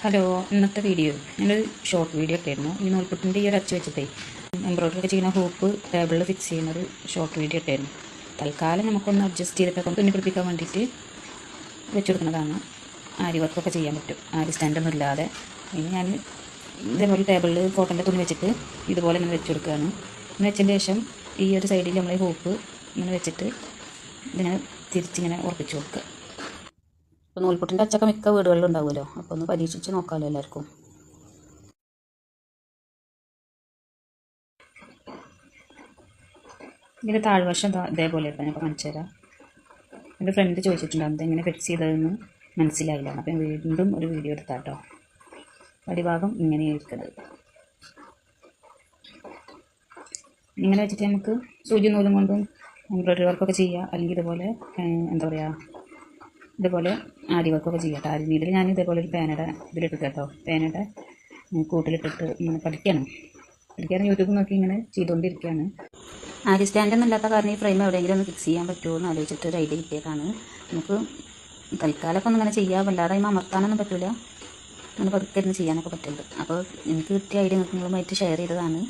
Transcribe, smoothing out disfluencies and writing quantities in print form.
Hello, ഇന്നത്തെ video ഞാനൊരു short video ഇട്ടായിരുന്നു. ഈ നൂൽപുട്ടിൻ്റെ ഈ ഒരു അച്ച് വെച്ചിട്ടേ എംബ്രോയ്ഡറി ഒക്കെ ചെയ്യുന്ന ഹൂപ്പ് ടേബിളിൽ ഫിക്സ് ചെയ്യുന്നൊരു ഷോർട്ട് വീഡിയോ ഇട്ടായിരുന്നു. തൽക്കാലം നമുക്കൊന്ന് അഡ്ജസ്റ്റ് ചെയ്തിട്ടൊക്കെ തുന്നി പിടിപ്പിക്കാൻ വേണ്ടിയിട്ട് വെച്ച് കൊടുക്കുന്നതാണ്. ആരി വർക്കൊക്കെ ചെയ്യാൻ പറ്റും, ആരി സ്റ്റാൻഡൊന്നും ഇല്ലാതെ. ഇനി ഞാൻ ഇതേപോലെ ടേബിളിൽ കോട്ടൻ്റെ തുണി വെച്ചിട്ട് ഇതുപോലെ ഇങ്ങനെ വെച്ച് കൊടുക്കുകയാണ്. ഇങ്ങനെ വെച്ചതിന് ശേഷം ഈ ഒരു സൈഡിൽ നമ്മൾ ഈ ഹൂപ്പ് ഇങ്ങനെ വെച്ചിട്ട് ഇതിങ്ങനെ തിരിച്ചിങ്ങനെ ഉറപ്പിച്ച് കൊടുക്കുക. ഇപ്പോൾ നൂൽപുട്ടിൻ്റെ അച്ചൊക്കെ മിക്ക വീടുകളിലും ഉണ്ടാവുമല്ലോ, അപ്പോൾ ഒന്ന് പരീക്ഷിച്ച് നോക്കാമല്ലോ എല്ലാവർക്കും. ഇതിൻ്റെ താഴ്വശം ഇതേപോലെ ഞാൻ കാണിച്ചു തരാം. എൻ്റെ ഫ്രണ്ട് ചോദിച്ചിട്ടുണ്ടാകും എങ്ങനെ ഫിക്സ് ചെയ്തതെന്ന് മനസ്സിലായില്ല, അപ്പം വീണ്ടും ഒരു വീഡിയോ എടുത്താട്ടോ. അടിഭാഗം ഇങ്ങനെയായിരിക്കുന്നത്. ഇങ്ങനെ വെച്ചിട്ട് നമുക്ക് സൂചി നൂലും കൊണ്ടും എംബ്രോയ്ഡറി വർക്കൊക്കെ ചെയ്യുക, അല്ലെങ്കിൽ ഇതുപോലെ എന്താ പറയുക, ഇതുപോലെ ആരി വർക്കൊക്കെ ചെയ്യാം. ആരി നീഡിൽ ഞാൻ ഇതേപോലെ ഒരു പേനയുടെ ഇതിലിട്ട് കേട്ടോ, പേനയുടെ കൂട്ടിലിട്ടിട്ട് ഇങ്ങനെ പഠിക്കാൻ യൂട്യൂബ് നോക്കി ഇങ്ങനെ ചെയ്തുകൊണ്ടിരിക്കുകയാണ്. ആരി സ്റ്റാൻഡൊന്നും ഇല്ലാത്ത കാരണം ഈ ഫ്രെയിം എവിടെയെങ്കിലും ഒന്ന് ഫിക്സ് ചെയ്യാൻ പറ്റുമോ എന്ന് ആലോചിച്ചിട്ട് ഒരു ഐഡിയ കിട്ടിയതാണ്. നമുക്ക് തൽക്കാലമൊക്കെ ഒന്നും ഇങ്ങനെ ചെയ്യാൻ വല്ലാതെ അമർത്താനൊന്നും പറ്റില്ല, അങ്ങനെ പതുക്കെ ഇരുന്ന് ചെയ്യാനൊക്കെ പറ്റുന്നുണ്ട്. അപ്പോൾ എനിക്ക് കിട്ടിയ ഐഡിയ നിങ്ങളുമായിട്ട് ഷെയർ ചെയ്തതാണ്.